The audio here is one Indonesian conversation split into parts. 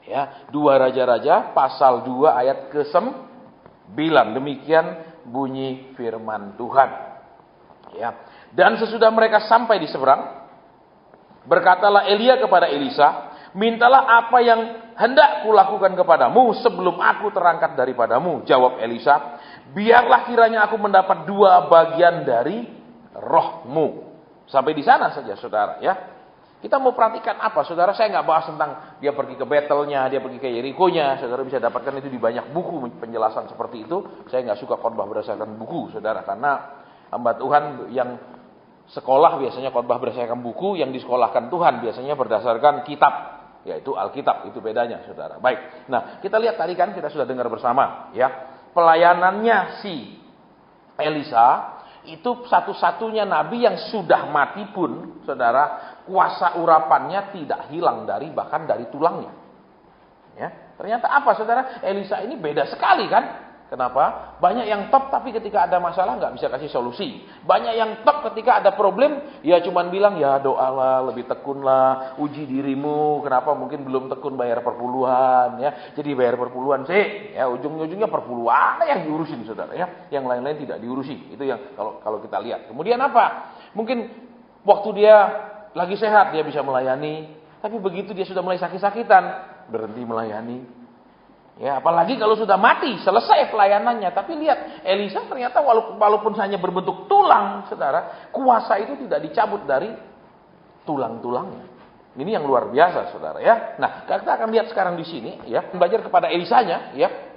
Ya, 2 Raja-Raja pasal 2 ayat ke-9. Demikian bunyi firman Tuhan. Ya. Dan sesudah mereka sampai di seberang, berkatalah Elia kepada Elisa, "Mintalah apa yang hendak kulakukan kepadamu sebelum aku terangkat daripadamu." Jawab Elisa, "Biarlah kiranya aku mendapat 2 bagian dari rohmu." Sampai di sana saja, saudara, ya. Kita mau perhatikan apa, saudara? Saya nggak bahas tentang dia pergi ke Betelnya, dia pergi ke Yerikonya. Saudara bisa dapatkan itu di banyak buku penjelasan seperti itu. Saya nggak suka khotbah berdasarkan buku, saudara, karena hamba Tuhan yang sekolah biasanya khotbah berdasarkan buku, yang disekolahkan Tuhan biasanya berdasarkan kitab, yaitu Alkitab. Itu bedanya, saudara. Baik. Nah, kita lihat tadi kan kita sudah dengar bersama, ya. Pelayanannya si Elisa itu satu-satunya nabi yang sudah mati pun, saudara, kuasa urapannya tidak hilang bahkan dari tulangnya. Ya, ternyata apa, saudara? Elisa ini beda sekali kan? Kenapa? Banyak yang top tapi ketika ada masalah nggak bisa kasih solusi. Banyak yang top ketika ada problem, ya cuman bilang ya doalah, lebih tekunlah, uji dirimu. Kenapa? Mungkin belum tekun bayar perpuluhan, ya. Jadi bayar perpuluhan sih, ya ujung-ujungnya perpuluhan yang diurusin, saudara, ya. Yang lain-lain tidak diurusi. Itu yang kalau kita lihat. Kemudian apa? Mungkin waktu dia lagi sehat dia bisa melayani, tapi begitu dia sudah mulai sakit-sakitan, berhenti melayani. Ya, apalagi kalau sudah mati, selesai pelayanannya. Tapi lihat, Elisa ternyata walaupun hanya berbentuk tulang, saudara, kuasa itu tidak dicabut dari tulang-tulangnya. Ini yang luar biasa, saudara, ya. Nah, kita akan lihat sekarang di sini, ya, belajar kepada Elisanya, ya.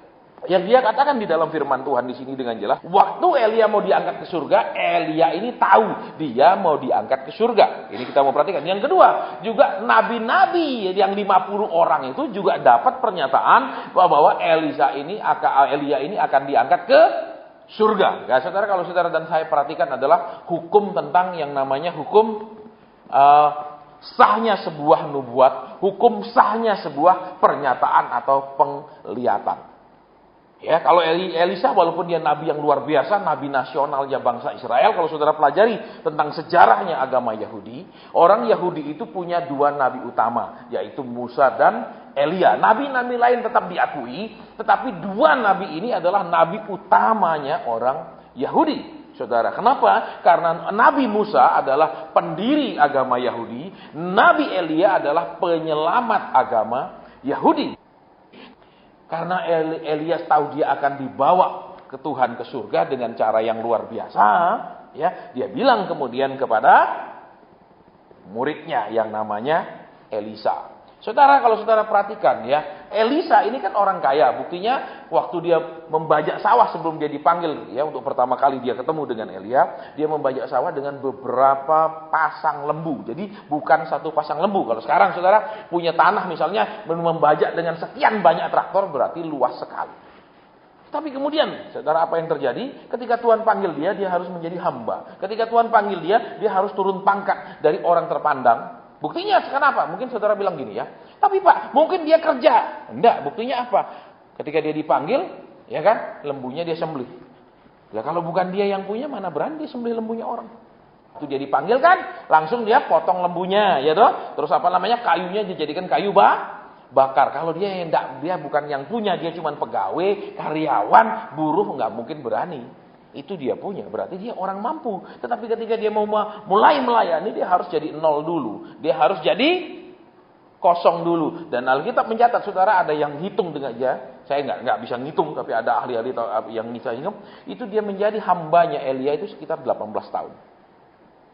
Yang dia katakan di dalam firman Tuhan di sini dengan jelas, waktu Elia mau diangkat ke surga, Elia ini tahu dia mau diangkat ke surga. Ini kita mau perhatikan. Yang kedua, juga nabi-nabi yang 50 orang itu juga dapat pernyataan bahwa Elia ini akan diangkat ke surga. Ya, saudara, kalau saudara dan saya perhatikan adalah hukum tentang yang namanya hukum sahnya sebuah nubuat, hukum sahnya sebuah pernyataan atau penglihatan. Ya, kalau Elisa walaupun dia nabi yang luar biasa, nabi nasionalnya bangsa Israel, kalau saudara pelajari tentang sejarahnya agama Yahudi, orang Yahudi itu punya 2 nabi utama, yaitu Musa dan Elia. Nabi-nabi lain tetap diakui, tetapi 2 nabi ini adalah nabi utamanya orang Yahudi. Saudara, kenapa? Karena Nabi Musa adalah pendiri agama Yahudi, Nabi Elia adalah penyelamat agama Yahudi. Karena Elias tahu dia akan dibawa ke Tuhan ke surga dengan cara yang luar biasa, ya, dia bilang kemudian kepada muridnya yang namanya Elisa. Saudara, kalau saudara perhatikan, ya, Elisa ini kan orang kaya. Buktinya waktu dia membajak sawah sebelum dia dipanggil, ya, untuk pertama kali dia ketemu dengan Elia, dia membajak sawah dengan beberapa pasang lembu. Jadi bukan satu pasang lembu. Kalau sekarang saudara punya tanah misalnya membajak dengan sekian banyak traktor, berarti luas sekali. Tapi kemudian, saudara, apa yang terjadi? Ketika Tuhan panggil dia harus menjadi hamba. Ketika Tuhan panggil dia harus turun pangkat dari orang terpandang. Buktinya kenapa? Mungkin saudara bilang gini, ya, tapi Pak, mungkin dia kerja. Enggak, buktinya apa? Ketika dia dipanggil, ya kan, lembunya dia sembelih. Ya, kalau bukan dia yang punya, mana berani dia sembelih lembunya orang. Itu dia dipanggil kan, langsung dia potong lembunya, ya toh. Terus kayunya dijadikan kayu bakar. Kalau dia bukan yang punya, dia cuma pegawai, karyawan, buruh, nggak mungkin berani. Itu dia punya, berarti dia orang mampu. Tetapi ketika dia mau mulai melayani, dia harus jadi 0 dulu. Dia harus jadi kosong dulu. Dan Alkitab mencatat, saudara, ada yang hitung dengan dia. Saya nggak bisa ngitung, tapi ada ahli-ahli yang bisa hitung. Itu dia menjadi hambanya Elia itu sekitar 18 tahun.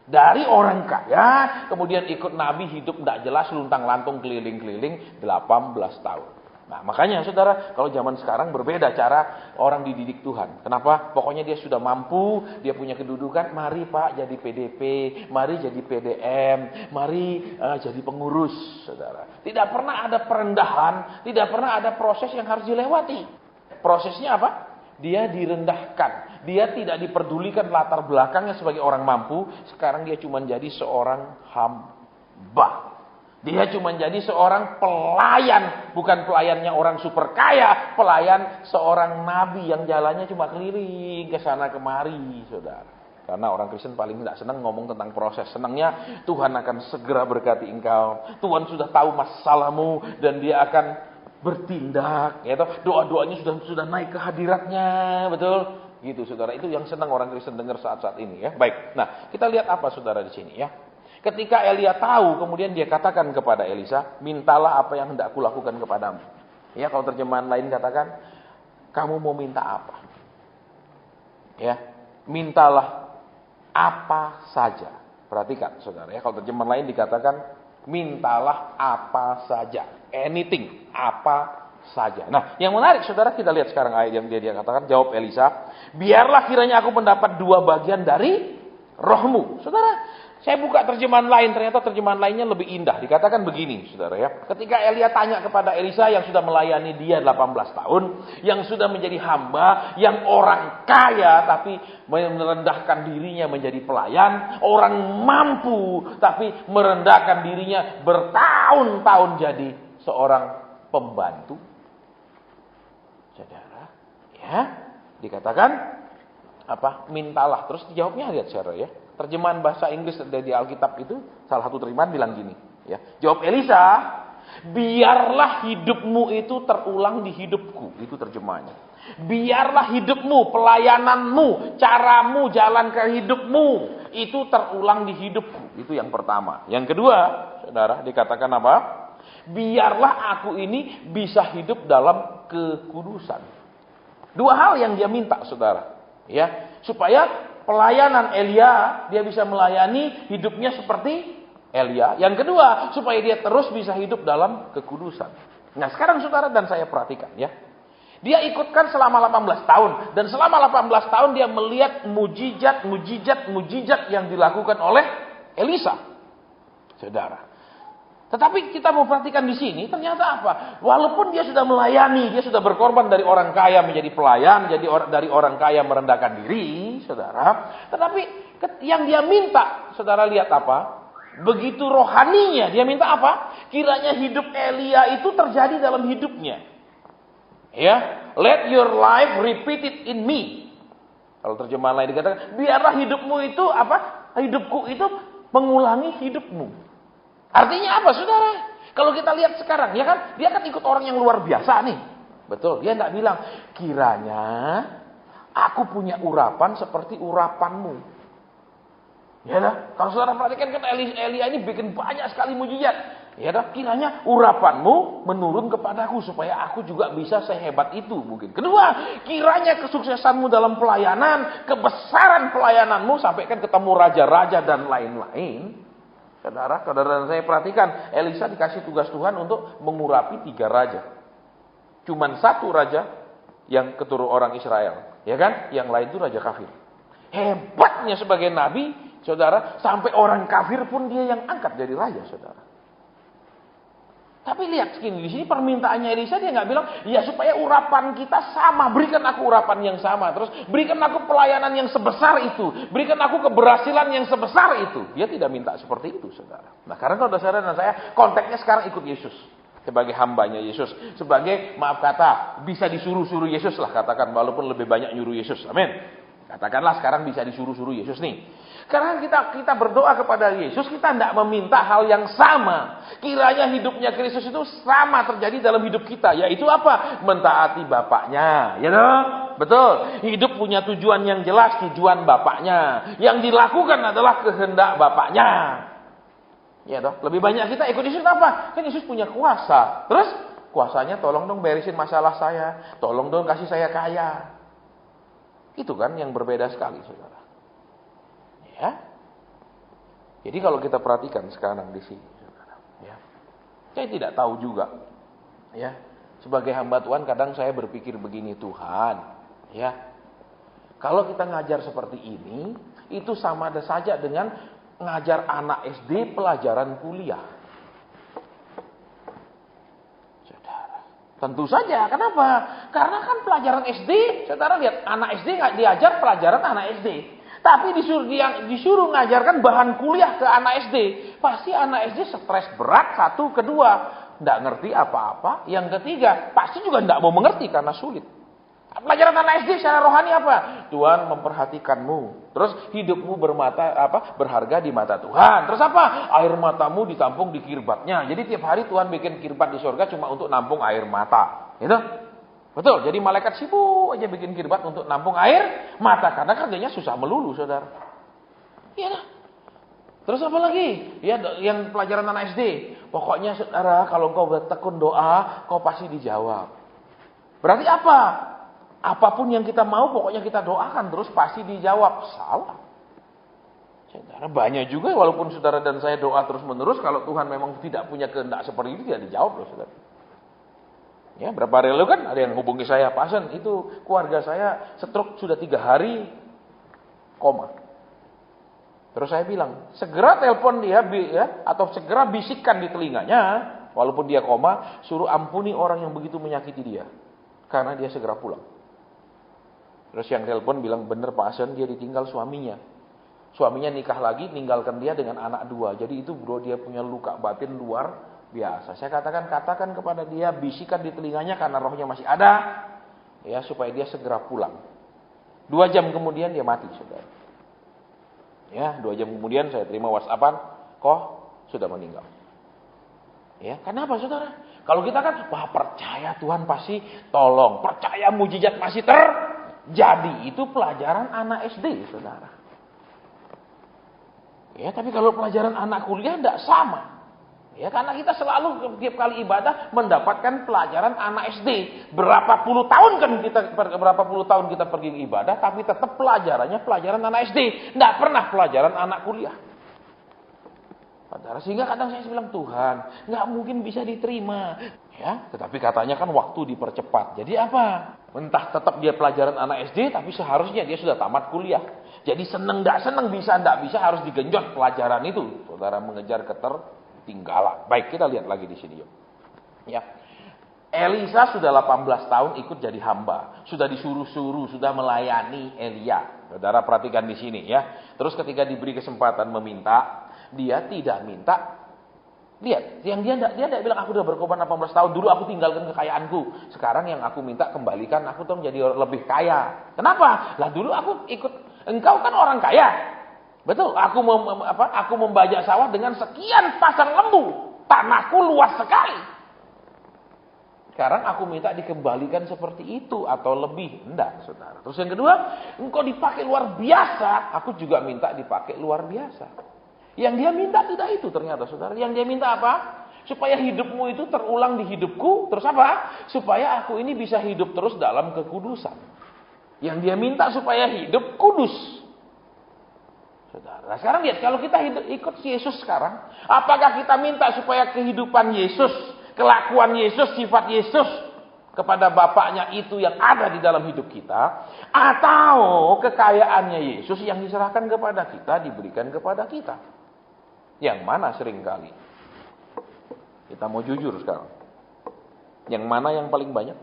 Dari orang kaya, kemudian ikut Nabi, hidup tidak jelas, luntang-lantung, keliling-keliling, 18 tahun. Nah, makanya saudara, kalau zaman sekarang berbeda cara orang dididik Tuhan. Kenapa? Pokoknya dia sudah mampu, dia punya kedudukan, mari Pak jadi PDP, mari jadi PDM, mari jadi pengurus, saudara. Tidak pernah ada perendahan, tidak pernah ada proses yang harus dilewati. Prosesnya apa? Dia direndahkan. Dia tidak diperdulikan latar belakangnya sebagai orang mampu. Sekarang dia cuma jadi seorang hamba. Dia cuma jadi seorang pelayan, bukan pelayannya orang super kaya, pelayan seorang nabi yang jalannya cuma keliling ke sana kemari, saudara. Karena orang Kristen paling tidak senang ngomong tentang proses. Senangnya Tuhan akan segera berkati engkau. Tuhan sudah tahu masalahmu dan dia akan bertindak, ya toh. Doa-doanya sudah naik ke hadiratnya, betul? Gitu, saudara. Itu yang senang orang Kristen dengar saat-saat ini, ya. Baik. Nah, kita lihat apa, saudara, di sini, ya. Ketika Elia tahu, kemudian dia katakan kepada Elisa, mintalah apa yang hendak kulakukan kepadamu. Ya, kalau terjemahan lain katakan, kamu mau minta apa? Ya, mintalah apa saja. Perhatikan, saudara, ya. Kalau terjemahan lain dikatakan, mintalah apa saja. Anything, apa saja. Nah, yang menarik, saudara, kita lihat sekarang ayat yang dia katakan. Jawab Elisa, biarlah kiranya aku mendapat 2 bagian dari rohmu. Saudara, saya buka terjemahan lain, ternyata terjemahan lainnya lebih indah. Dikatakan begini, saudara, ya. Ketika Elia tanya kepada Elisa yang sudah melayani dia 18 tahun, yang sudah menjadi hamba, yang orang kaya tapi merendahkan dirinya menjadi pelayan, orang mampu tapi merendahkan dirinya bertahun-tahun jadi seorang pembantu. Saudara, ya, dikatakan apa? Mintalah. Terus dijawabnya, lihat, saudara, ya. Terjemahan bahasa Inggris di Alkitab itu salah satu terjemahan bilang gini, ya. Jawab Elisa, biarlah hidupmu itu terulang di hidupku. Itu terjemahannya. Biarlah hidupmu, pelayananmu, caramu, jalan ke hidupmu itu terulang di hidupku. Itu yang pertama. Yang kedua, saudara, dikatakan apa? Biarlah aku ini bisa hidup dalam kekudusan. 2 hal yang dia minta, saudara, ya, supaya pelayanan Elia, dia bisa melayani hidupnya seperti Elia. Yang kedua, supaya dia terus bisa hidup dalam kekudusan. Nah, sekarang saudara dan saya perhatikan, ya. Dia ikutkan selama 18 tahun. Dan selama 18 tahun dia melihat mujizat yang dilakukan oleh Elisa. Saudara. Tetapi kita mau perhatikan di sini, ternyata apa? Walaupun dia sudah melayani, dia sudah berkorban dari orang kaya menjadi pelayan, dari orang kaya merendahkan diri, saudara. Tetapi yang dia minta, saudara lihat apa? Begitu rohaninya, dia minta apa? Kiranya hidup Elia itu terjadi dalam hidupnya. Ya, let your life repeat it in me. Kalau terjemahan lain dikatakan, biarlah hidupmu itu apa? Hidupku itu mengulangi hidupmu. Artinya apa, saudara? Kalau kita lihat sekarang, ya kan, dia kan ikut orang yang luar biasa nih. Betul, dia tidak bilang, kiranya aku punya urapan seperti urapanmu. Ya dah, kalau saudara perhatikan kan Elia ini bikin banyak sekali mujizat. Ya dah, kiranya urapanmu menurun kepadaku supaya aku juga bisa sehebat itu mungkin. Kedua, kiranya kesuksesanmu dalam pelayanan, kebesaran pelayananmu sampai kan ketemu raja-raja dan lain-lain. Saudara dan saya perhatikan, Elisa dikasih tugas Tuhan untuk mengurapi 3 raja. Cuman 1 raja yang keturunan orang Israel, ya kan? Yang lain itu raja kafir. Hebatnya sebagai nabi, saudara, sampai orang kafir pun dia yang angkat jadi raja, saudara. Tapi lihat di sini permintaannya Elisa, dia nggak bilang, ya supaya urapan kita sama, berikan aku urapan yang sama, terus berikan aku pelayanan yang sebesar itu, berikan aku keberhasilan yang sebesar itu. Dia tidak minta seperti itu, saudara. Nah, karena kalau saudara dan saya, konteksnya sekarang ikut Yesus sebagai hambanya Yesus, sebagai maaf kata bisa disuruh-suruh Yesus lah, katakan, walaupun lebih banyak nyuruh Yesus, amin. Katakanlah sekarang bisa disuruh-suruh Yesus nih. Karena kita berdoa kepada Yesus, kita tidak meminta hal yang sama. Kiranya hidupnya Kristus itu sama terjadi dalam hidup kita. Yaitu apa? Mentaati Bapaknya. Ya dong? Betul. Hidup punya tujuan yang jelas, tujuan Bapaknya. Yang dilakukan adalah kehendak Bapaknya. Ya dong? Lebih banyak kita ikut Yesus apa? Kan Yesus punya kuasa. Terus kuasanya tolong dong beresin masalah saya. Tolong dong kasih saya kaya. Itu kan yang berbeda sekali, saudara. Ya. Jadi kalau kita perhatikan sekarang di sini, saudara, ya. Saya tidak tahu juga, ya. Sebagai hamba Tuhan kadang saya berpikir begini, Tuhan, ya. Kalau kita ngajar seperti ini, itu sama saja dengan ngajar anak SD pelajaran kuliah. Saudara, tentu saja. Kenapa? Karena kan pelajaran SD, saudara lihat, anak SD nggak diajar pelajaran anak SD. Tapi disuruh ngajarkan bahan kuliah ke anak SD. Pasti anak SD stres berat, 1, kedua, tidak ngerti apa-apa. Yang ketiga, pasti juga tidak mau mengerti karena sulit. Pelajaran anak SD secara rohani apa? Tuhan memperhatikanmu. Terus hidupmu berharga di mata Tuhan. Terus apa? Air matamu ditampung di kirbatnya. Jadi tiap hari Tuhan bikin kirbat di surga cuma untuk nampung air mata. Gitu? Betul. Jadi malaikat sibuk aja bikin kirbat untuk nampung air mata. Karena kerjanya susah melulu, saudara. Iya dah. Terus apa lagi? Ya, yang pelajaran anak SD. Pokoknya saudara, kalau engkau bertekun doa, kau pasti dijawab. Berarti apa? Apapun yang kita mau, pokoknya kita doakan terus pasti dijawab. Salah. Saudara, banyak juga walaupun saudara dan saya doa terus menerus, kalau Tuhan memang tidak punya kehendak seperti itu, tidak dijawab loh, saudara. Ya, berapa hari lalu kan ada yang hubungi saya, Pak Hasan, itu keluarga saya stroke sudah 3 hari koma. Terus saya bilang, segera telepon dia ya, atau segera bisikkan di telinganya, walaupun dia koma, suruh ampuni orang yang begitu menyakiti dia. Karena dia segera pulang. Terus yang telepon bilang, bener Pak Hasan, dia ditinggal suaminya. Suaminya nikah lagi, tinggalkan dia dengan anak 2. Jadi itu bro, dia punya luka batin luar biasa. Saya katakan kepada dia, bisikan di telinganya karena rohnya masih ada, ya supaya dia segera pulang. 2 jam kemudian dia mati, saudara. Ya, 2 jam kemudian saya terima WhatsAppan, kok sudah meninggal. Ya, kenapa saudara? Kalau kita kan, wah percaya Tuhan pasti tolong, percaya mujizat masih terjadi. Itu pelajaran anak SD, saudara. Ya, tapi kalau pelajaran anak kuliah tidak sama. Ya, karena kita selalu tiap kali ibadah mendapatkan pelajaran anak SD. Berapa puluh tahun kita pergi ibadah, tapi tetap pelajarannya pelajaran anak SD. Tidak pernah pelajaran anak kuliah. Saudara, sehingga kadang saya bilang, Tuhan, nggak mungkin bisa diterima. Ya, tetapi katanya kan waktu dipercepat. Jadi apa? Entah tetap dia pelajaran anak SD, tapi seharusnya dia sudah tamat kuliah. Jadi seneng nggak seneng, bisa nggak bisa harus digenjot pelajaran itu. Saudara mengejar ketertinggalan. Baik, kita lihat lagi di sini yuk. Ya. Elisa sudah 18 tahun ikut jadi hamba. Sudah disuruh-suruh, sudah melayani Elia. Saudara perhatikan di sini ya. Terus ketika diberi kesempatan meminta, dia tidak minta. Lihat, yang dia tidak bilang aku sudah berkorban 18 tahun, dulu aku tinggalkan kekayaanku. Sekarang yang aku minta kembalikan, aku tuh menjadi lebih kaya. Kenapa? Lah dulu aku ikut, engkau kan orang kaya. Betul, aku membajak sawah dengan sekian pasang lembu. Tanahku luas sekali. Sekarang aku minta dikembalikan seperti itu atau lebih. Enggak, saudara. Terus yang kedua, engkau dipakai luar biasa, aku juga minta dipakai luar biasa. Yang dia minta tidak itu ternyata, saudara. Yang dia minta apa? Supaya hidupmu itu terulang di hidupku. Terus apa? Supaya aku ini bisa hidup terus dalam kekudusan. Yang dia minta supaya hidup kudus. Saudara, sekarang lihat, kalau kita ikut Yesus sekarang, apakah kita minta supaya kehidupan Yesus, kelakuan Yesus, sifat Yesus kepada Bapaknya itu yang ada di dalam hidup kita, atau kekayaannya Yesus yang diserahkan kepada kita, diberikan kepada kita? Yang mana seringkali? Kita mau jujur sekarang. Yang mana yang paling banyak?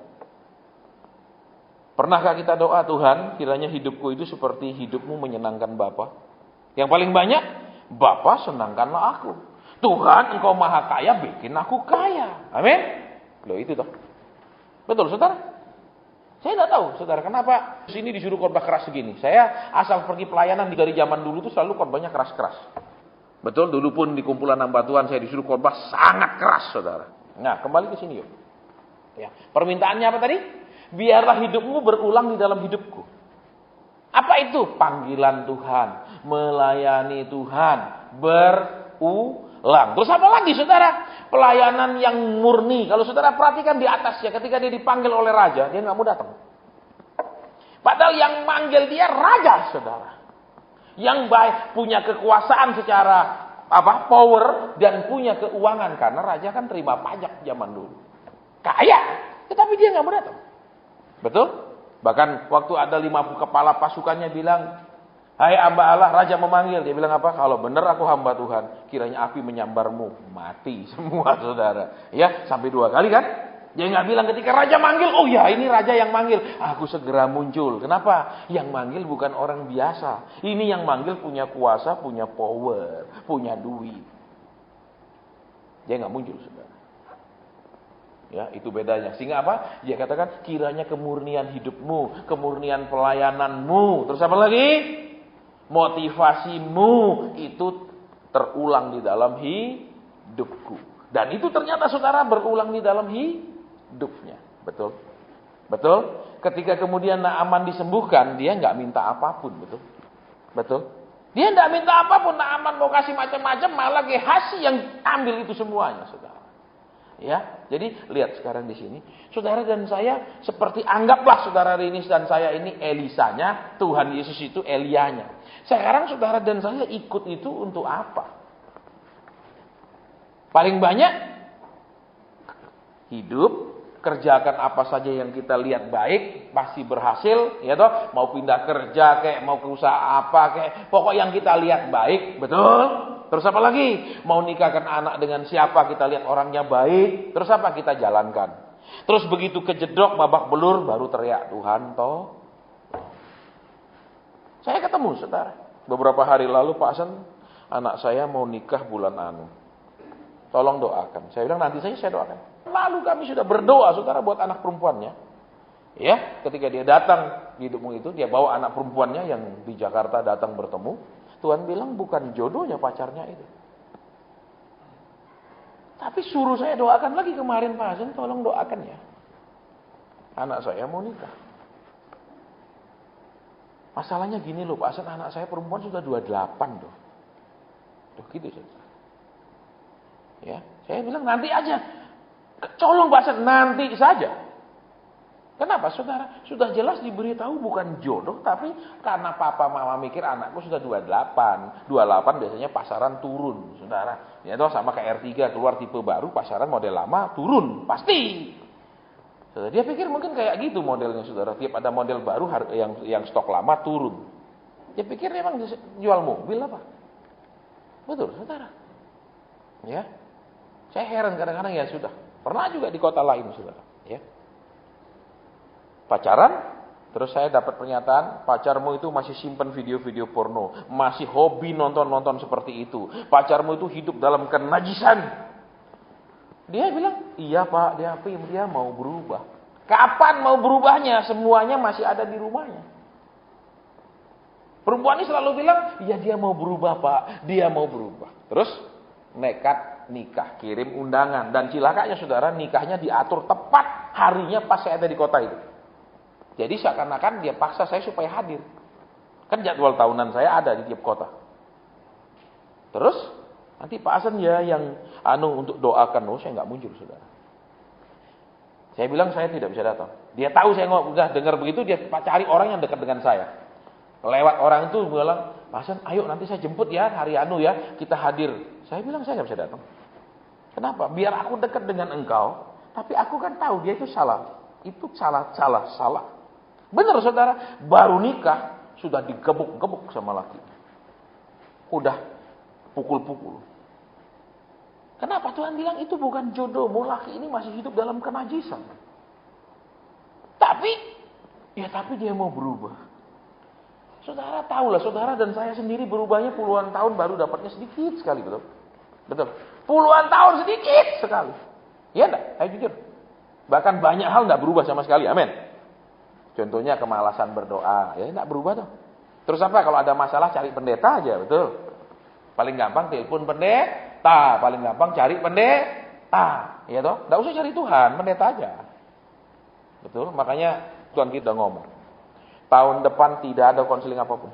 Pernahkah kita doa, Tuhan, kiranya hidupku itu seperti hidupmu menyenangkan Bapa? Yang paling banyak, Bapa senangkanlah aku. Tuhan, engkau maha kaya, bikin aku kaya. Amin? Loh itu toh. Betul, saudara? Saya tidak tahu, saudara, kenapa sini disuruh khotbah keras segini. Saya asal pergi pelayanan dari zaman dulu itu selalu khotbahnya keras-keras. Betul, dulu pun di kumpulan hamba Tuhan saya disuruh khotbah sangat keras, saudara. Nah, kembali ke sini yuk. Ya, permintaannya apa tadi? Biarlah hidupmu berulang di dalam hidupku. Apa itu? Panggilan Tuhan, melayani Tuhan, berulang. Terus apa lagi, saudara? Pelayanan yang murni. Kalau saudara perhatikan di atas ya, ketika dia dipanggil oleh raja, dia nggak mau datang. Padahal yang manggil dia raja, saudara. Yang baik, punya kekuasaan secara power dan punya keuangan, karena raja kan terima pajak zaman dulu, kaya, tetapi dia nggak mau datang. Betul? Bahkan waktu ada 50 kepala pasukannya bilang, hai hamba Allah, raja memanggil. Dia bilang apa? Kalau benar aku hamba Tuhan, kiranya api menyambarmu. Mati semua, saudara. Ya, sampai 2 kali kan? Dia nggak bilang ketika raja manggil, oh ya ini raja yang manggil, aku segera muncul. Kenapa? Yang manggil bukan orang biasa. Ini yang manggil punya kuasa, punya power, punya duit. Dia nggak muncul, saudara. Ya, itu bedanya. Sehingga apa? Dia katakan kiranya kemurnian hidupmu, kemurnian pelayananmu, terus apa lagi? Motivasimu itu terulang di dalam hidupku. Dan itu ternyata saudara berulang di dalam hidupnya. Betul? Betul? Ketika kemudian Naaman disembuhkan, dia nggak minta apapun, betul? Betul? Dia nggak minta apapun, Naaman mau kasih macam-macam, malah Gehazi yang ambil itu semuanya, saudara. Ya, jadi lihat sekarang di sini, saudara dan saya seperti anggaplah saudara Rinis dan saya ini Elisanya, Tuhan Yesus itu Elianya. Sekarang saudara dan saya ikut itu untuk apa? Paling banyak hidup, kerjakan apa saja yang kita lihat baik, pasti berhasil, ya toh. Mau pindah kerja kayak mau ke usaha apa kayak, pokok yang kita lihat baik, betul? Terus apa lagi? Mau nikahkan anak dengan siapa, kita lihat orangnya baik. Terus apa? Kita jalankan. Terus begitu kejedok, babak belur, baru teriak, Tuhan toh. Saya ketemu, saudara. Beberapa hari lalu, Pak Hasan, anak saya mau nikah bulan anu. Tolong doakan. Saya bilang, nanti saya doakan. Lalu kami sudah berdoa, saudara, buat anak perempuannya. Ya, ketika dia datang di hidupmu itu, dia bawa anak perempuannya yang di Jakarta datang bertemu. Tuhan bilang bukan jodohnya pacarnya itu. Tapi suruh saya doakan lagi kemarin Pak Hasan, tolong doakan ya. Anak saya mau nikah. Masalahnya gini loh Pak Hasan, anak saya perempuan sudah 28 loh. Tuh gitu saja. Ya, saya bilang nanti aja. Colong Pak Hasan, nanti saja. Kenapa saudara? Sudah jelas diberitahu bukan jodoh, tapi karena papa mama mikir anakku sudah 28. 28 biasanya pasaran turun, saudara. Ya toh sama kayak R3 keluar tipe baru, pasaran model lama turun, pasti. Saudara, dia pikir mungkin kayak gitu modelnya saudara. Tiap ada model baru yang stok lama turun. Dia pikir memang jual mobil apa? Betul, saudara. Ya. Saya heran kadang-kadang ya sudah. Pernah juga di kota lain, saudara. Ya. Pacaran, terus saya dapat pernyataan, pacarmu itu masih simpan video-video porno, masih hobi nonton-nonton seperti itu. Pacarmu itu hidup dalam kenajisan. Dia bilang, iya Pak, dia mau berubah. Kapan mau berubahnya? Semuanya masih ada di rumahnya. Perempuan ini selalu bilang, iya dia mau berubah Pak, dia mau berubah. Terus nekat nikah, kirim undangan. Dan cilakanya saudara, nikahnya diatur tepat harinya pas saya ada di kota itu. Jadi seakan-akan dia paksa saya supaya hadir. Kan jadwal tahunan saya ada di tiap kota. Terus nanti Pak Hasan ya yang untuk doakan. Saya nggak muncul saudara. Saya bilang saya tidak bisa datang. Dia tahu saya udah dengar begitu, dia cari orang yang dekat dengan saya. Lewat orang itu bilang, Pak Hasan ayo nanti saya jemput ya hari ya kita hadir. Saya bilang saya nggak bisa datang. Kenapa? Biar aku dekat dengan engkau. Tapi aku kan tahu dia itu salah. Itu salah. Benar saudara, baru nikah sudah digebuk-gebuk sama laki. Udah pukul-pukul. Kenapa Tuhan bilang itu bukan jodohmu, laki ini masih hidup dalam kenajisan. Tapi dia mau berubah. Saudara tahulah, saudara dan saya sendiri berubahnya puluhan tahun baru dapatnya sedikit sekali, betul? Betul. Puluhan tahun sedikit sekali. Iya enggak? Ayo jujur. Bahkan banyak hal enggak berubah sama sekali. Amin. Contohnya kemalasan berdoa, ya enggak berubah tuh. Terus apa kalau ada masalah cari pendeta aja, betul? Paling gampang telepon pendeta, paling gampang cari pendeta, ya toh? Enggak usah cari Tuhan, pendeta aja. Betul? Makanya Tuhan kita ngomong, tahun depan tidak ada konseling apapun.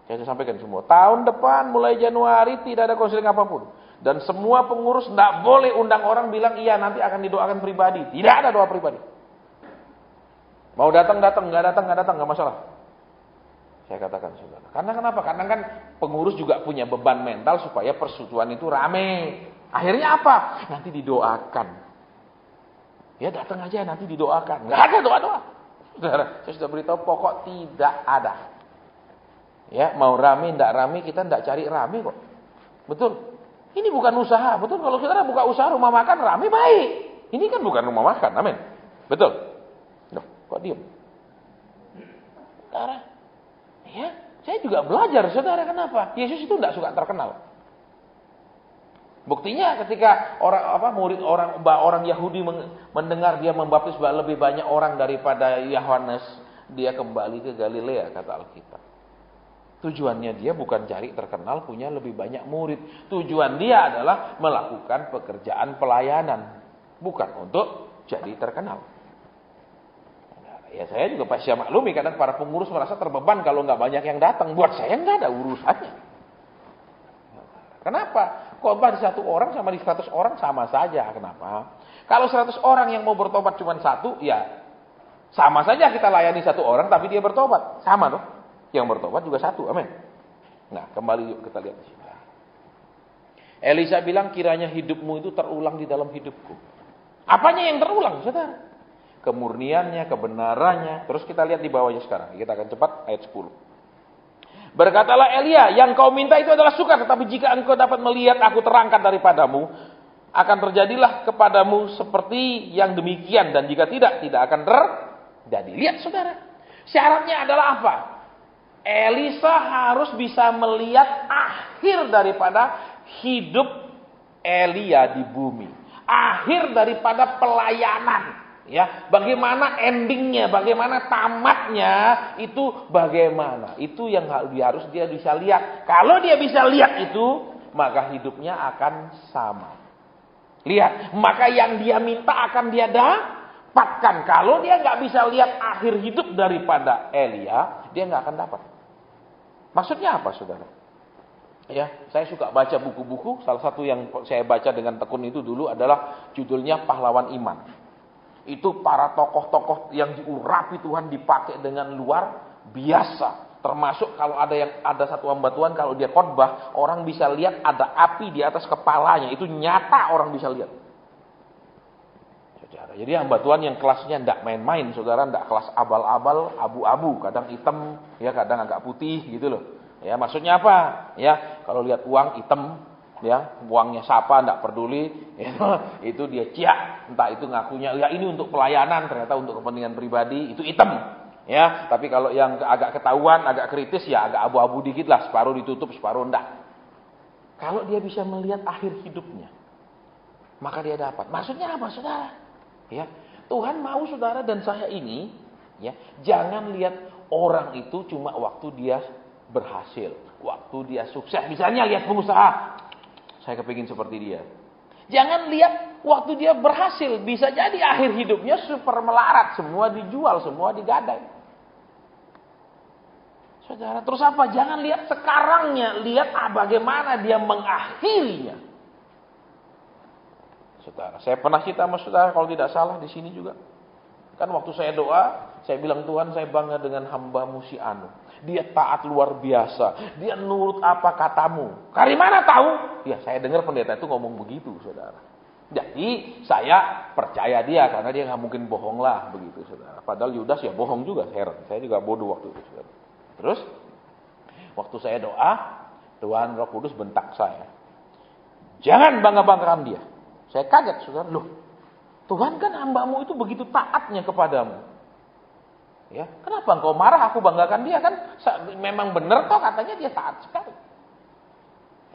Saya sampaikan semua. Tahun depan mulai Januari tidak ada konseling apapun. Dan semua pengurus enggak boleh undang orang bilang iya nanti akan didoakan pribadi. Tidak ada doa pribadi. Mau datang, nggak datang, nggak masalah. Saya katakan saudara. Karena kenapa? Karena kan pengurus juga punya beban mental supaya persutuan itu rame. Akhirnya apa? Nanti didoakan. Ya datang aja nanti didoakan. Nggak ada doa-doa. Saudara, saya sudah beritahu pokok tidak ada. Ya mau rame, nggak rame kita nggak cari rame kok. Betul. Ini bukan usaha. Betul. Kalau saudara buka usaha rumah makan rame baik. Ini kan bukan rumah makan. Amin. Betul. Kok diam? Saudara, ya, saya juga belajar, saudara, kenapa? Yesus itu tidak suka terkenal. Buktinya ketika orang Yahudi mendengar dia membaptis lebih banyak orang daripada Yohanes, dia kembali ke Galilea, kata Alkitab. Tujuannya dia bukan cari terkenal, punya lebih banyak murid. Tujuan dia adalah melakukan pekerjaan pelayanan, bukan untuk jadi terkenal. Ya saya juga pasti maklumi, kadang para pengurus merasa terbeban kalau nggak banyak yang datang. Buat saya nggak ada urusannya. Kenapa? Khotbah di 1 orang sama di 100 orang sama saja. Kenapa? Kalau 100 orang yang mau bertobat cuma 1, ya sama saja kita layani 1 orang tapi dia bertobat. Sama loh. Yang bertobat juga 1. Amin. Nah, kembali yuk kita lihat di sini. Elisa bilang, kiranya hidupmu itu terulang di dalam hidupku. Apanya yang terulang, saudara? Kemurniannya, kebenarannya. Terus kita lihat di bawahnya sekarang. Kita akan cepat ayat 10. Berkatalah Elia, yang kau minta itu adalah sukar, tetapi jika engkau dapat melihat aku terangkat daripadamu, akan terjadilah kepadamu seperti yang demikian, dan jika tidak akan terjadi. Lihat saudara, syaratnya adalah apa? Elisa harus bisa melihat akhir daripada hidup Elia di bumi. Akhir daripada pelayanan. Ya, bagaimana endingnya, bagaimana tamatnya, itu bagaimana. Itu yang harus dia bisa lihat. Kalau dia bisa lihat itu, maka hidupnya akan sama. Lihat, maka yang dia minta akan dia dapatkan. Kalau dia nggak bisa lihat akhir hidup daripada Elia, dia nggak akan dapat. Maksudnya apa, saudara? Ya, saya suka baca buku-buku. Salah satu yang saya baca dengan tekun itu dulu adalah judulnya Pahlawan Iman. Itu para tokoh-tokoh yang diurapi Tuhan, dipakai dengan luar biasa. Termasuk kalau ada satu hamba Tuhan, kalau dia khotbah, orang bisa lihat ada api di atas kepalanya. Itu nyata orang bisa lihat. Saudara, jadi hamba Tuhan yang kelasnya tidak main-main, saudara, tidak kelas abal-abal, abu-abu, kadang hitam, ya kadang agak putih gitu loh. Ya, maksudnya apa? Ya, kalau lihat uang hitam, ya uangnya siapa tidak peduli, ya, itu dia ciak, entah itu ngakunya ya ini untuk pelayanan, ternyata untuk kepentingan pribadi, itu hitam. Ya, tapi kalau yang agak ketahuan, agak kritis, ya agak abu-abu dikit lah, separuh ditutup, separuh enggak. Kalau dia bisa melihat akhir hidupnya, maka dia dapat. Maksudnya apa, saudara? Ya, Tuhan mau saudara dan saya ini, ya, jangan lihat orang itu cuma waktu dia berhasil, waktu dia sukses. Misalnya lihat pengusaha, saya kepingin seperti dia. Jangan lihat waktu dia berhasil, bisa jadi akhir hidupnya super melarat, semua dijual, semua digadai. Saudara, terus apa? Jangan lihat sekarangnya, lihat bagaimana dia mengakhirinya. Saudara, saya pernah cerita sama saudara, kalau tidak salah di sini juga. Kan waktu saya doa, saya bilang, Tuhan, saya bangga dengan hamba-Mu si Anu. Dia taat luar biasa. Dia nurut apa katamu. Dari mana tahu? Ya, saya dengar pendeta itu ngomong begitu, saudara. Jadi, saya percaya dia, karena dia nggak mungkin bohong lah, begitu, saudara. Padahal Yudas ya bohong juga, heran. Saya juga bodoh waktu itu, saudara. Terus, waktu saya doa, Tuhan Roh Kudus bentak saya. Jangan bangga-banggakan dia. Saya kaget, saudara. Loh, Tuhan kan hamba-Mu itu begitu taatnya kepadamu. Ya, kenapa engkau marah? Aku banggakan dia, kan memang benar toh katanya dia taat sekali.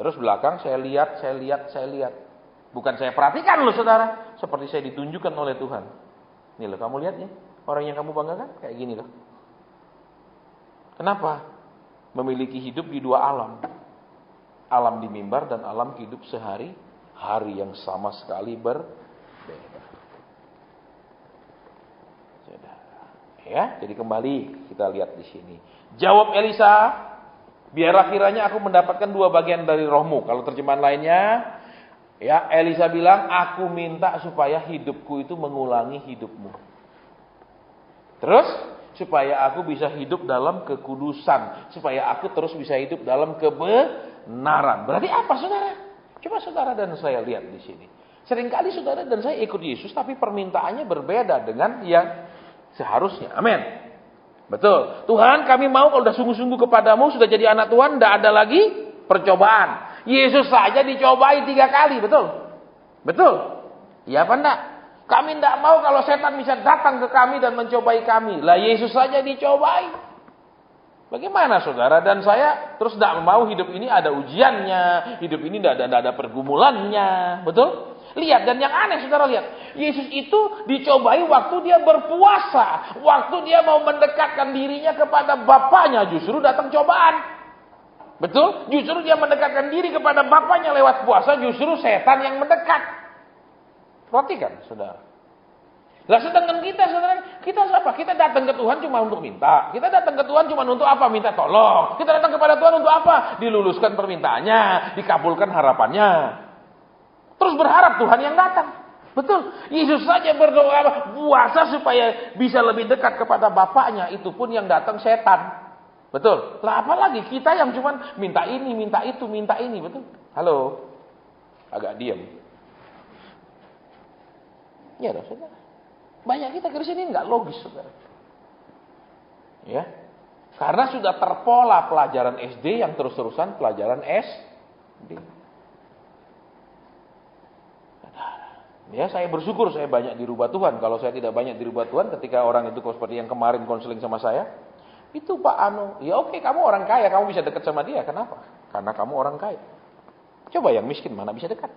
Terus belakang saya lihat. Bukan saya perhatikan loh, saudara. Seperti saya ditunjukkan oleh Tuhan. Nih loh, kamu lihat ya, orang yang kamu banggakan kayak gini loh. Kenapa? Memiliki hidup di 2 alam. Alam di mimbar dan alam hidup sehari-hari yang sama sekali berbeda. Ya, jadi kembali kita lihat di sini. Jawab Elisa, biarlah kiranya aku mendapatkan 2 bagian dari rohmu. Kalau terjemahan lainnya, ya Elisa bilang, aku minta supaya hidupku itu mengulangi hidupmu. Terus, supaya aku bisa hidup dalam kekudusan. Supaya aku terus bisa hidup dalam kebenaran. Berarti apa, saudara? Coba saudara dan saya lihat di sini. Seringkali saudara dan saya ikut Yesus, tapi permintaannya berbeda dengan yang seharusnya. Amin. Betul. Tuhan, kami mau kalau sudah sungguh-sungguh kepadamu, sudah jadi anak Tuhan, tidak ada lagi percobaan. Yesus saja dicobai 3 kali, betul? Betul. Iya apa enggak? Kami tidak mau kalau setan bisa datang ke kami dan mencobai kami. Lah Yesus saja dicobai. Bagaimana saudara? Dan saya terus tidak mau hidup ini ada ujiannya, hidup ini tidak ada pergumulannya, betul? Lihat, dan yang aneh saudara lihat, Yesus itu dicobai waktu dia berpuasa, waktu dia mau mendekatkan dirinya kepada Bapaknya, justru datang cobaan. Betul? Justru dia mendekatkan diri kepada Bapaknya lewat puasa, justru setan yang mendekat. Perhatikan saudara. Lah sedangkan kita saudara, kita siapa? Kita datang ke Tuhan cuma untuk minta. Kita datang ke Tuhan cuma untuk apa? Minta tolong. Kita datang kepada Tuhan untuk apa? Diluluskan permintaannya, dikabulkan harapannya. Terus berharap Tuhan yang datang. Betul. Yesus saja berdoa puasa supaya bisa lebih dekat kepada Bapaknya. Itu pun yang datang setan. Betul. Lah apalagi kita yang cuma minta ini, minta itu, minta ini. Betul. Halo. Agak diam. Ya dong saudara. Banyak kita Kristen ini nggak logis, saudara. Ya, karena sudah terpola pelajaran SD yang terus-terusan pelajaran SD. Ya, saya bersyukur saya banyak dirubah Tuhan. Kalau saya tidak banyak dirubah Tuhan, ketika orang itu seperti yang kemarin konseling sama saya, itu Pak Anu, ya oke, kamu orang kaya, kamu bisa dekat sama dia. Kenapa? Karena kamu orang kaya. Coba yang miskin mana bisa dekat?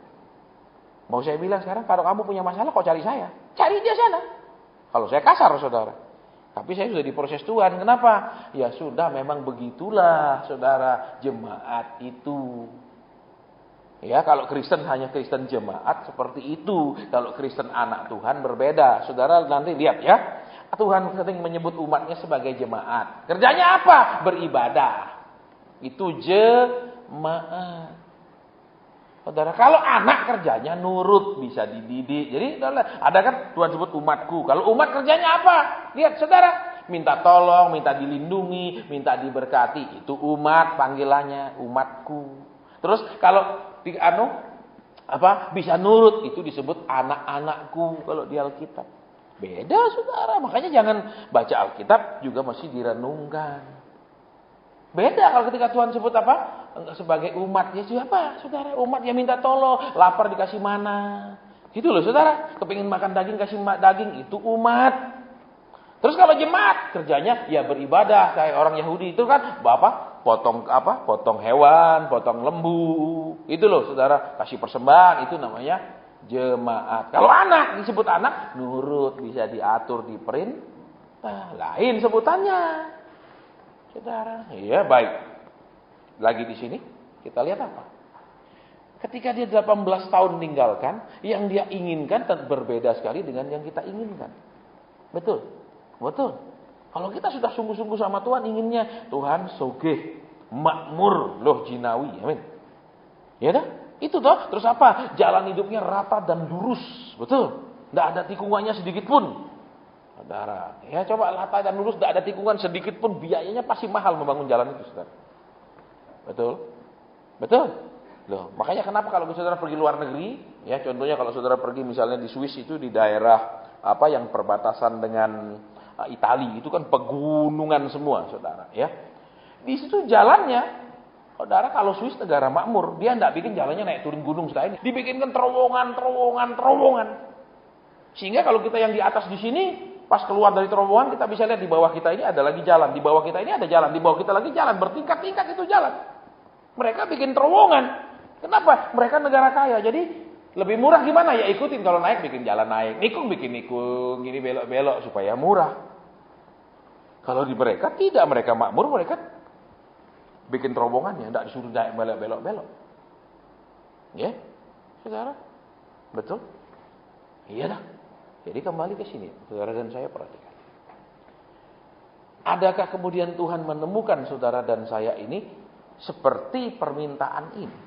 Mau saya bilang sekarang, kalau kamu punya masalah, kok cari saya? Cari dia sana. Kalau saya kasar, saudara. Tapi saya sudah diproses Tuhan. Kenapa? Ya sudah, memang begitulah, saudara, jemaat itu. Ya, kalau Kristen hanya Kristen jemaat, seperti itu. Kalau Kristen anak Tuhan, berbeda. Saudara, nanti lihat ya. Tuhan sering menyebut umatnya sebagai jemaat. Kerjanya apa? Beribadah. Itu jemaat. Saudara, kalau anak kerjanya nurut, bisa dididik. Jadi ada kan Tuhan sebut umatku. Kalau umat kerjanya apa? Lihat saudara, minta tolong, minta dilindungi, minta diberkati. Itu umat panggilannya, umatku. Terus kalau bisa nurut, itu disebut anak-anakku kalau di Alkitab. Beda saudara, makanya jangan baca Alkitab juga masih direnungkan. Beda kalau ketika Tuhan sebut apa? Sebagai umat, ya siapa saudara? Umat yang minta tolong, lapar dikasih mana. Gitu loh saudara, kepingin makan daging kasih daging, itu umat. Terus kalau jemaat kerjanya ya beribadah kayak orang Yahudi itu kan, potong hewan, potong lembu. Itu loh saudara, kasih persembahan, itu namanya jemaat. Kalau anak disebut anak, nurut, bisa diatur, diperintah. Lain sebutannya. Saudara, iya baik. Lagi di sini kita lihat apa? Ketika dia 18 tahun meninggalkan, yang dia inginkan berbeda sekali dengan yang kita inginkan. Betul? Betul. Kalau kita sudah sungguh-sungguh sama Tuhan, inginnya Tuhan sogeh, makmur, loh jinawi. Amin. Ya dah? Itu toh. Terus apa? Jalan hidupnya rata dan lurus. Betul? Tidak ada tikungannya sedikit pun. Saudara, ya coba rata dan lurus, tidak ada tikungan sedikit pun, biayanya pasti mahal membangun jalan itu, saudara. Betul? Betul? Loh, makanya kenapa kalau saudara pergi luar negeri, ya contohnya kalau saudara pergi misalnya di Swiss itu di daerah yang perbatasan dengan Italia, itu kan pegunungan semua, saudara, ya. Di situ jalannya, saudara, kalau Swiss negara makmur, dia tidak bikin jalannya naik turun gunung sekali, dibikinkan terowongan. Sehingga kalau kita yang di atas di sini, pas keluar dari terowongan kita bisa lihat di bawah kita ini ada lagi jalan, di bawah kita ini ada jalan, di bawah kita lagi jalan, bertingkat-tingkat itu jalan. Mereka bikin terowongan. Kenapa? Mereka negara kaya, jadi lebih murah gimana? Ya ikutin, kalau naik bikin jalan naik, nikung bikin nikung, gini belok-belok supaya murah. Kalau di mereka tidak, mereka makmur, mereka bikin terowongannya, tidak disuruh naik belok-belok. Ya, saudara, betul? Iya dah. Jadi kembali ke sini, saudara dan saya perhatikan. Adakah kemudian Tuhan menemukan saudara dan saya ini seperti permintaan ini?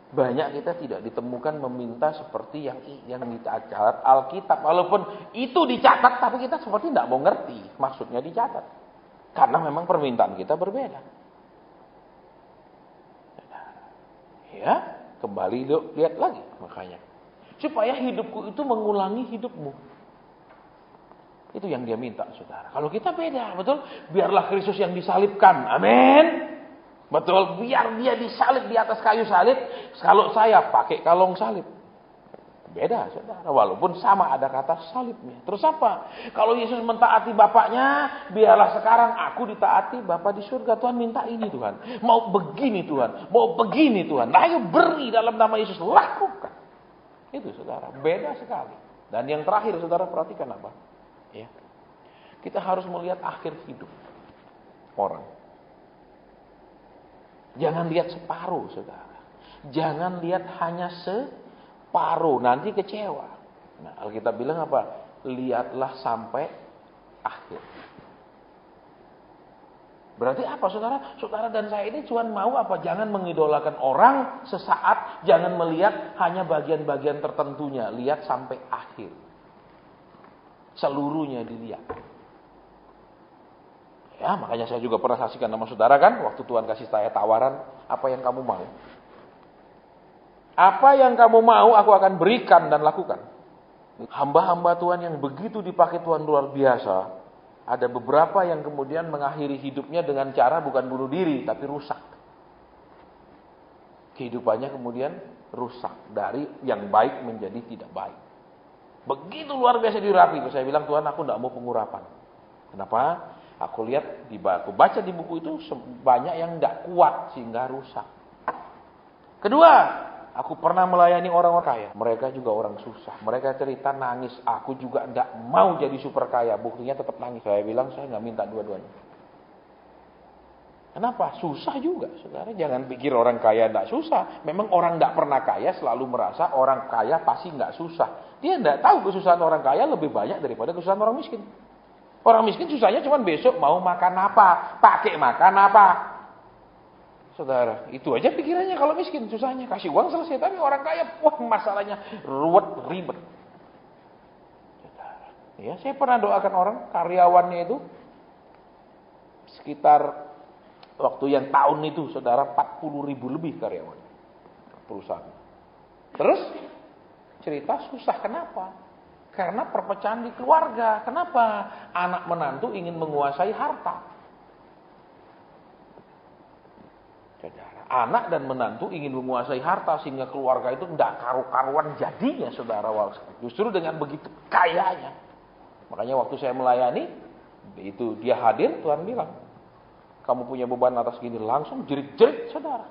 Banyak kita tidak ditemukan meminta seperti yang kita catat Alkitab. Walaupun itu dicatat, tapi kita seperti tidak mau ngerti maksudnya dicatat. Karena memang permintaan kita berbeda. Ya, kembali lihat lagi makanya. Supaya hidupku itu mengulangi hidupmu. Itu yang dia minta, saudara. Kalau kita beda, betul? Biarlah Kristus yang disalibkan. Amin. Betul, biar dia disalib di atas kayu salib. Kalau saya pakai kalung salib. Beda, saudara. Walaupun sama ada kata salibnya. Terus apa? Kalau Yesus mentaati Bapaknya, biarlah sekarang aku ditaati Bapa di surga. Tuhan minta ini Tuhan. Mau begini Tuhan. Mau begini Tuhan. Nah, ayo beri dalam nama Yesus. Lakukan. Itu saudara. Beda sekali. Dan yang terakhir saudara perhatikan apa? Ya. Kita harus melihat akhir hidup orang. Jangan lihat separuh saudara. Jangan lihat hanya separuh, nanti kecewa. Nah, Alkitab bilang apa? Lihatlah sampai akhir. Berarti apa saudara? Saudara dan saya ini cuma mau apa? Jangan mengidolakan orang sesaat. Jangan melihat hanya bagian-bagian tertentunya. Lihat sampai akhir. Seluruhnya dilihat. Ya, makanya saya juga pernah saksikan sama saudara kan, waktu Tuhan kasih saya tawaran, apa yang kamu mau? Apa yang kamu mau aku akan berikan dan lakukan. Hamba-hamba Tuhan yang begitu dipakai Tuhan luar biasa, ada beberapa yang kemudian mengakhiri hidupnya dengan cara bukan bunuh diri, tapi rusak. Kehidupannya kemudian rusak, dari yang baik menjadi tidak baik. Begitu luar biasa dirapi, saya bilang Tuhan aku tidak mau pengurapan. Kenapa? Aku lihat, aku baca di buku itu banyak yang tidak kuat sehingga rusak. Kedua, aku pernah melayani orang-orang kaya. Mereka juga orang susah. Mereka cerita nangis. Aku juga tidak mau jadi super kaya. Buktinya tetap nangis. Saya bilang saya nggak minta dua-duanya. Kenapa? Susah juga, saudara. Jangan pikir orang kaya tidak susah. Memang orang tidak pernah kaya selalu merasa orang kaya pasti nggak susah. Dia tidak tahu kesusahan orang kaya lebih banyak daripada kesusahan orang miskin. Orang miskin susahnya cuma besok mau makan apa, pakai makan apa. Saudara, itu aja pikirannya kalau miskin, susahnya kasih uang selesai. Tapi orang kaya, wah masalahnya ruwet, ribet. Saudara, ya saya pernah doakan orang, karyawannya itu sekitar waktu yang tahun itu, saudara 40.000 lebih karyawan perusahaan. Terus cerita susah kenapa? Karena perpecahan di keluarga. Kenapa? Anak menantu ingin menguasai harta. Saudara, anak dan menantu ingin menguasai harta sehingga keluarga itu tidak karu-karuan jadinya, saudara. Justru dengan begitu kayanya. Makanya waktu saya melayani, itu dia hadir, Tuhan bilang, kamu punya beban atas gini, langsung jerit-jerit, saudara.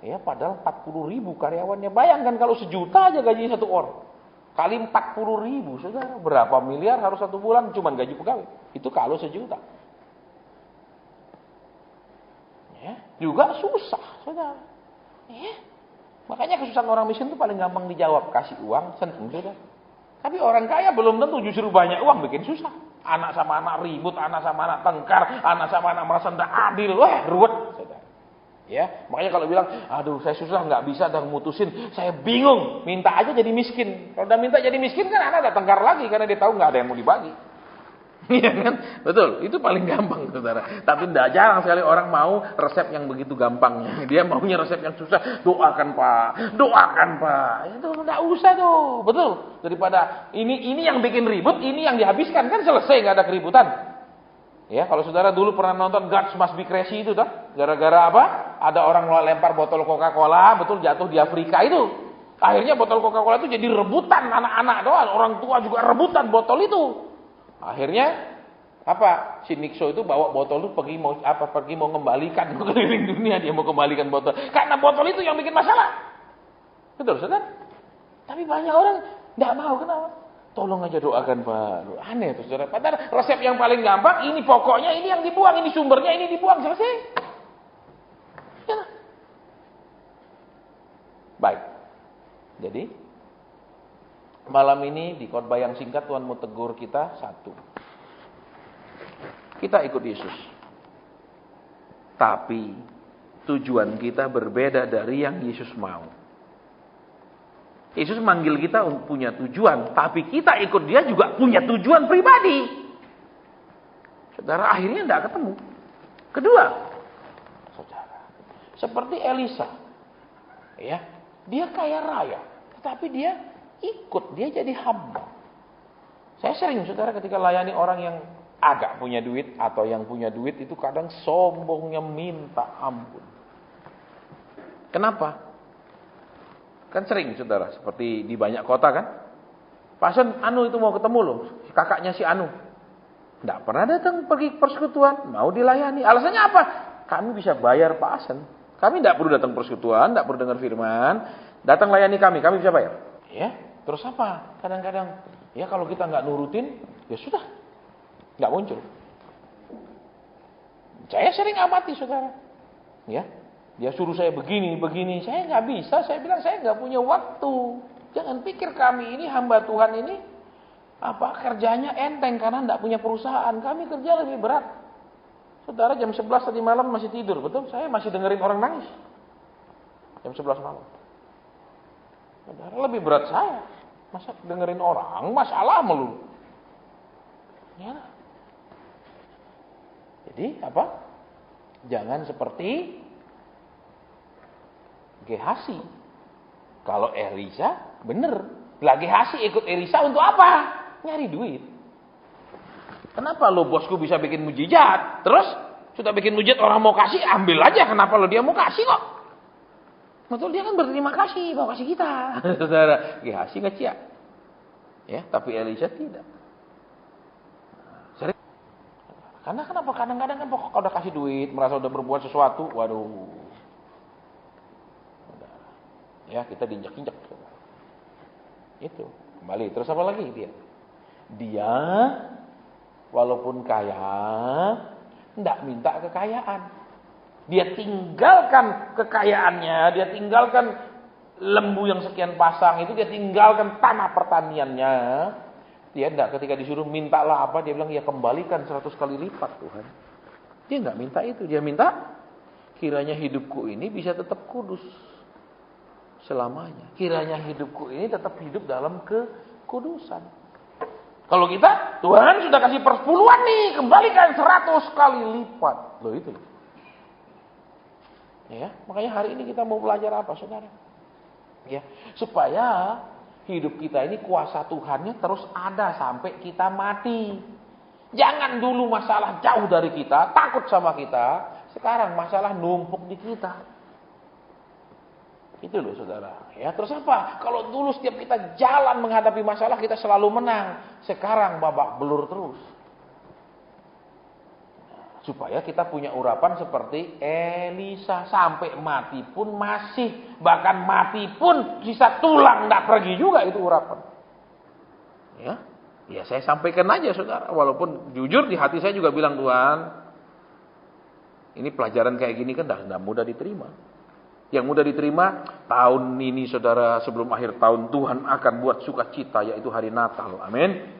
Ya, padahal 40.000 karyawannya. Bayangkan kalau 1 juta aja gajinya satu orang. Kali 40.000, saudara. Berapa miliar harus satu bulan cuma gaji pegawai. Itu kalau 1 juta. Ya, juga susah, saudara. Ya. Makanya kesusahan orang miskin itu paling gampang dijawab. Kasih uang, senang, saudara. Tapi orang kaya belum tentu, justru banyak uang bikin susah. Anak sama anak ribut, anak sama anak tengkar, anak sama anak merasa tidak adil. Wah, ruwet, saudara. Ya, makanya kalau bilang, aduh saya susah nggak bisa dan mutusin, saya bingung, minta aja jadi miskin. Kalau udah minta jadi miskin kan anak ada tengkar lagi karena dia tahu nggak ada yang mau dibagi. Iya kan? Betul, itu paling gampang, saudara. Tapi tidak jarang sekali orang mau resep yang begitu gampangnya. Dia maunya resep yang susah. Doakan Pak, doakan Pak. Itu tidak usah tuh, betul. Daripada ini yang bikin ribut, ini yang dihabiskan kan selesai nggak ada keributan. Ya, kalau saudara dulu pernah nonton God Must Be Crazy itu, tak? Gara-gara apa? Ada orang lempar botol Coca-Cola, betul jatuh di Afrika itu. Akhirnya botol Coca-Cola itu jadi rebutan anak-anak doang, orang tua juga rebutan botol itu. Akhirnya apa? Si Nixon itu bawa botol itu pergi mau kembalikan ke keliling dunia, dia mau kembalikan botol. Karena botol itu yang bikin masalah. Betul, saudara? Tapi banyak orang enggak mau, kenapa? Tolong aja doakan Pak. Aneh itu saudara. Padahal resep yang paling gampang, ini pokoknya, ini yang dibuang, ini sumbernya, ini dibuang, selesai. Ya. Baik. Jadi, malam ini di khotbah yang singkat Tuhan mau tegur kita satu. Kita ikut Yesus. Tapi tujuan kita berbeda dari yang Yesus mau. Yesus manggil kita punya tujuan, tapi kita ikut dia juga punya tujuan pribadi. Saudara, akhirnya tidak ketemu. Kedua, saudara, seperti Elisa, ya, dia kaya raya, tetapi dia ikut, dia jadi hamba. Saya sering, saudara, ketika layani orang yang agak punya duit atau yang punya duit itu kadang sombongnya minta ampun. Kenapa? Kan sering saudara, seperti di banyak kota kan. Pak Son, Anu itu mau ketemu loh, kakaknya si Anu. Tidak pernah datang pergi persekutuan, mau dilayani. Alasannya apa? Kami bisa bayar Pak Asen. Kami tidak perlu datang persekutuan, tidak perlu dengar firman. Datang layani kami bisa bayar. Ya, terus apa? Kadang-kadang, ya kalau kita nggak nurutin, ya sudah, nggak muncul. Saya sering amati saudara. Ya, dia suruh saya begini, saya nggak bisa. Saya bilang saya nggak punya waktu. Jangan pikir kami ini hamba Tuhan ini kerjanya enteng karena tidak punya perusahaan. Kami kerja lebih berat. Saudara jam 11 tadi malam masih tidur, betul? Saya masih dengerin orang nangis. Jam 11 malam. Saudara lebih berat saya. Masa dengerin orang masalah melulu. Ya. Jadi jangan seperti Gehasi. Kalau Elisa bener. Lah Gehasi ikut Elisa untuk apa? Nyari duit. Kenapa lo bosku bisa bikin mujizat? Terus sudah bikin mujizat orang mau kasih, ambil aja. Kenapa lo dia mau kasih kok? Betul, dia kan berterima kasih, mau kasih kita. Saudara, Gehasi kecil. Ya, tapi Elisa tidak. Sering. Karena kenapa? Kadang-kadang kan kalau udah kasih duit, merasa udah berbuat sesuatu, waduh. Ya, kita diinjak-injak. Itu. Kembali, terus apa lagi dia? Dia walaupun kaya, tidak minta kekayaan. Dia tinggalkan kekayaannya, dia tinggalkan lembu yang sekian pasang itu, dia tinggalkan tanah pertaniannya. Dia tidak, ketika disuruh mintalah apa, dia bilang ya kembalikan 100 kali lipat Tuhan. Dia tidak minta itu, dia minta kiranya hidupku ini bisa tetap kudus selamanya. Kiranya hidupku ini tetap hidup dalam kekudusan. Kalau kita, Tuhan sudah kasih persepuluhan nih, kembalikan 100 kali lipat. Loh itu. Ya, makanya hari ini kita mau belajar apa, saudara? Ya, supaya hidup kita ini kuasa Tuhannya terus ada sampai kita mati. Jangan dulu masalah jauh dari kita, takut sama kita. Sekarang masalah numpuk di kita. Itu loh saudara. Ya, terus apa? Kalau dulu setiap kita jalan menghadapi masalah kita selalu menang. Sekarang babak belur terus. Supaya kita punya urapan seperti Elisa. Sampai mati pun masih. Bahkan mati pun sisa tulang tidak pergi juga itu urapan. Ya saya sampaikan aja saudara. Walaupun jujur di hati saya juga bilang Tuhan. Ini pelajaran kayak gini kan tidak mudah diterima. Yang mudah diterima, tahun ini saudara sebelum akhir tahun Tuhan akan buat sukacita yaitu hari Natal. Amin.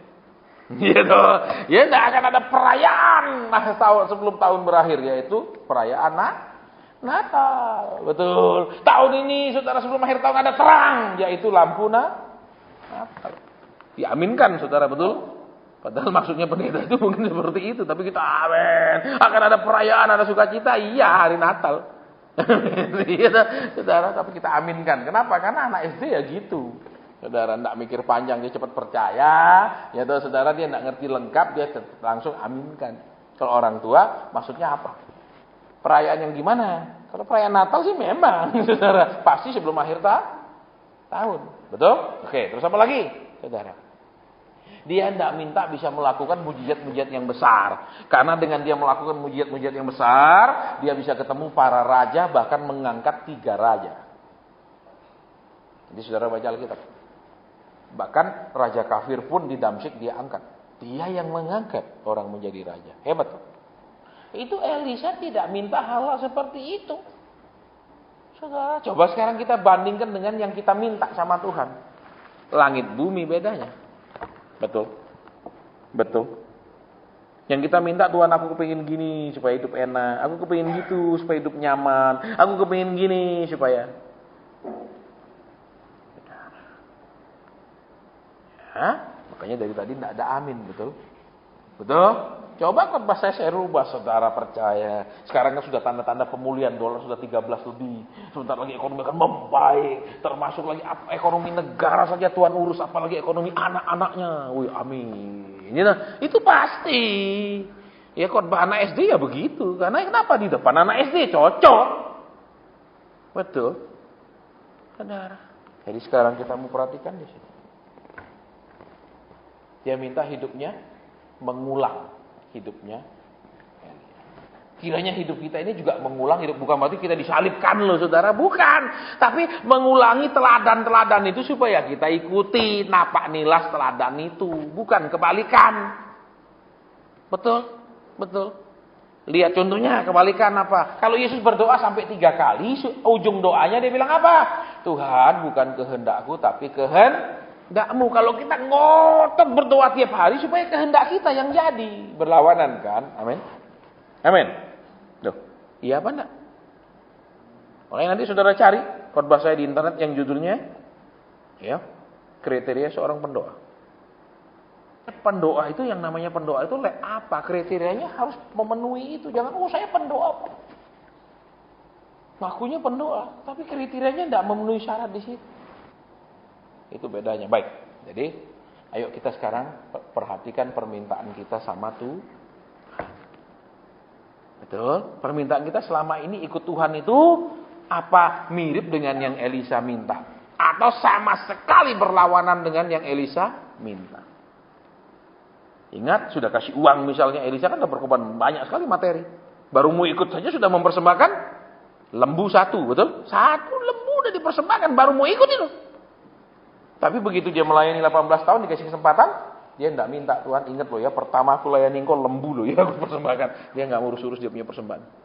Gitu. Ya tidak akan ada perayaan sebelum tahun berakhir yaitu perayaan Natal. Betul. Tahun ini saudara sebelum akhir tahun ada terang yaitu lampu Natal. Diaminkan saudara, betul? Padahal maksudnya pendeta itu mungkin seperti itu, tapi kita amin. Akan ada perayaan, ada sukacita, iya hari Natal. Saudara, tapi kita aminkan. Kenapa? Karena anak SD ya gitu. Saudara tidak mikir panjang, dia cepat percaya. Ya tuh, saudara dia tidak ngerti lengkap, dia langsung aminkan. Kalau orang tua, maksudnya apa? Perayaan yang gimana? Kalau perayaan Natal sih memang, saudara, pasti sebelum akhir tahun. Betul? Oke, terus apa lagi? Saudara, dia tidak minta bisa melakukan mujizat-mujizat yang besar. Karena dengan dia melakukan mujizat-mujizat yang besar, dia bisa ketemu para raja, bahkan mengangkat 3 raja. Jadi saudara baca Alkitab. Bahkan raja kafir pun di Damsyik dia angkat. Dia yang mengangkat orang menjadi raja. Hebat. Itu Elisa tidak minta hal seperti itu. Saudara, coba sekarang kita bandingkan dengan yang kita minta sama Tuhan. Langit bumi bedanya. Betul. Yang kita minta Tuhan, aku kepingin gini supaya hidup enak. Aku kepingin gitu supaya hidup nyaman. Aku kepingin gini supaya. Makanya dari tadi tidak ada amin, betul? Coba khotbah saya rubah, saudara percaya. Sekarang kan sudah tanda-tanda pemulihan, dolar sudah 13 lebih. Sebentar lagi ekonomi akan membaik. Termasuk lagi ekonomi negara saja Tuhan urus, apalagi ekonomi anak-anaknya. Wih, amin. Itu pasti. Ya khotbah anak SD ya begitu. Karena kenapa di depan anak SD cocok. Betul. Saudara. Jadi sekarang kita mau perhatikan di sini. Dia minta hidupnya mengulang hidupnya. Kiranya hidup kita ini juga mengulang hidup, bukan berarti kita disalibkan loh saudara, bukan. Tapi mengulangi teladan-teladan itu supaya kita ikuti napak nilas teladan itu, bukan kebalikan. Betul, betul. Lihat contohnya kebalikan apa? Kalau Yesus berdoa sampai 3 kali, ujung doanya dia bilang apa? Tuhan, bukan kehendakku tapi kehendakmu. Kalau kita ngotot berdoa tiap hari supaya kehendak kita yang jadi, berlawanan kan? Amin. Amin. Duh, iya apa enggak? Makanya nanti saudara cari khotbah saya di internet yang judulnya ya, kriteria seorang pendoa. Pendoa itu, yang namanya pendoa itu apa? Kriterianya harus memenuhi itu. Jangan, saya pendoa. Ngakunya pendoa, tapi kriterianya tidak memenuhi syarat di situ. Itu bedanya. Baik. Jadi, ayo kita sekarang perhatikan permintaan kita sama Tuhan. Betul? Permintaan kita selama ini ikut Tuhan itu apa mirip dengan yang Elisa minta? Atau sama sekali berlawanan dengan yang Elisa minta? Ingat, sudah kasih uang misalnya, Elisa kan sudah berkorban banyak sekali materi. Baru mau ikut saja sudah mempersembahkan lembu 1, betul? 1 lembu udah dipersembahkan, baru mau ikut itu. Tapi begitu dia melayani 18 tahun, dikasih kesempatan, dia tidak minta, Tuhan ingat loh ya, pertama aku layani engkau lembu loh ya, aku persembahkan. Dia nggak urus-urus dia punya persembahan.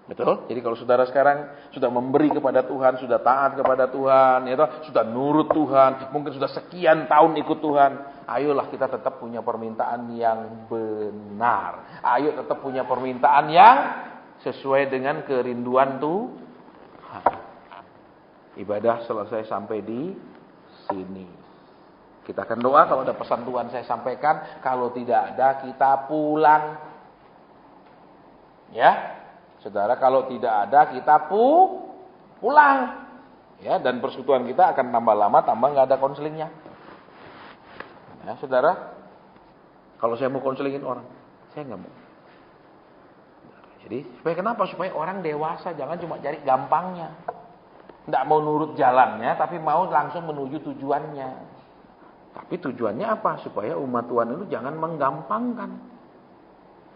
Betul? Jadi kalau saudara sekarang sudah memberi kepada Tuhan, sudah taat kepada Tuhan, ya, sudah nurut Tuhan, mungkin sudah sekian tahun ikut Tuhan, ayolah kita tetap punya permintaan yang benar. Ayo tetap punya permintaan yang sesuai dengan kerinduan Tuhan. Ibadah selesai sampai di sini. Kita akan doa, kalau ada pesan Tuhan saya sampaikan, kalau tidak ada kita pulang. Ya, saudara, kalau tidak ada kita pulang. Ya, dan persekutuan kita akan tambah lama, tambah nggak ada konselingnya. Ya, saudara, kalau saya mau konselingin orang, saya nggak mau. Jadi, supaya kenapa? Supaya orang dewasa, jangan cuma cari gampangnya. Nggak mau nurut jalannya, tapi mau langsung menuju tujuannya. Tapi tujuannya apa? Supaya umat Tuhan itu jangan menggampangkan.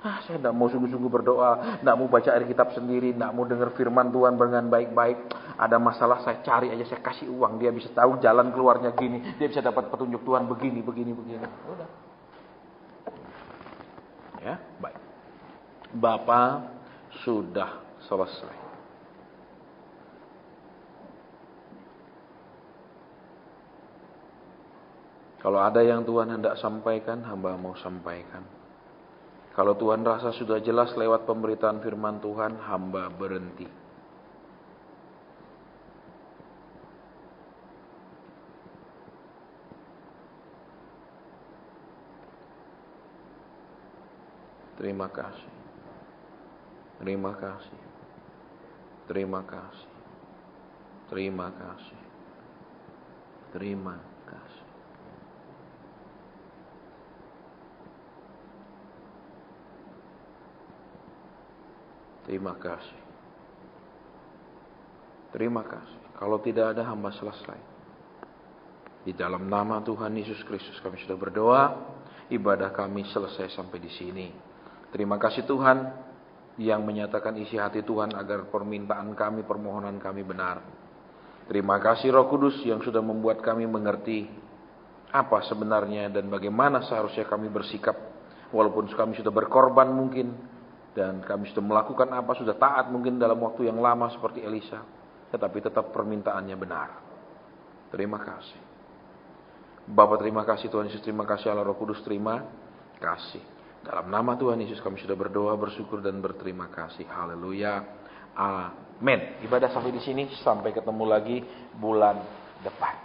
Saya tidak mau sungguh-sungguh berdoa, tidak mau baca Alkitab sendiri, tidak mau dengar firman Tuhan dengan baik-baik. Ada masalah saya cari aja, saya kasih uang, dia bisa tahu jalan keluarnya gini, dia bisa dapat petunjuk Tuhan begini. Udah. Ya, baik. Bapa, sudah selesai. Kalau ada yang Tuhan hendak sampaikan, hamba mau sampaikan. Kalau Tuhan rasa sudah jelas lewat pemberitaan firman Tuhan, hamba berhenti. Terima kasih. Terima kasih. Terima kasih. Terima kasih. Terima kasih. Terima kasih. Terima kasih. Kalau tidak ada, hamba selesai. Di dalam nama Tuhan Yesus Kristus kami sudah berdoa. Ibadah kami selesai sampai di sini. Terima kasih Tuhan yang menyatakan isi hati Tuhan agar permintaan kami, permohonan kami benar. Terima kasih Roh Kudus yang sudah membuat kami mengerti apa sebenarnya dan bagaimana seharusnya kami bersikap. Walaupun kami sudah berkorban mungkin, dan kami sudah melakukan apa, sudah taat mungkin dalam waktu yang lama seperti Elisa. Tetapi tetap permintaannya benar. Terima kasih. Bapa, terima kasih Tuhan Yesus, terima kasih Allah Roh Kudus, terima kasih. Dalam nama Tuhan Yesus kami sudah berdoa, bersyukur dan berterima kasih. Haleluya. Amin. Ibadah sampai di sini, sampai ketemu lagi bulan depan.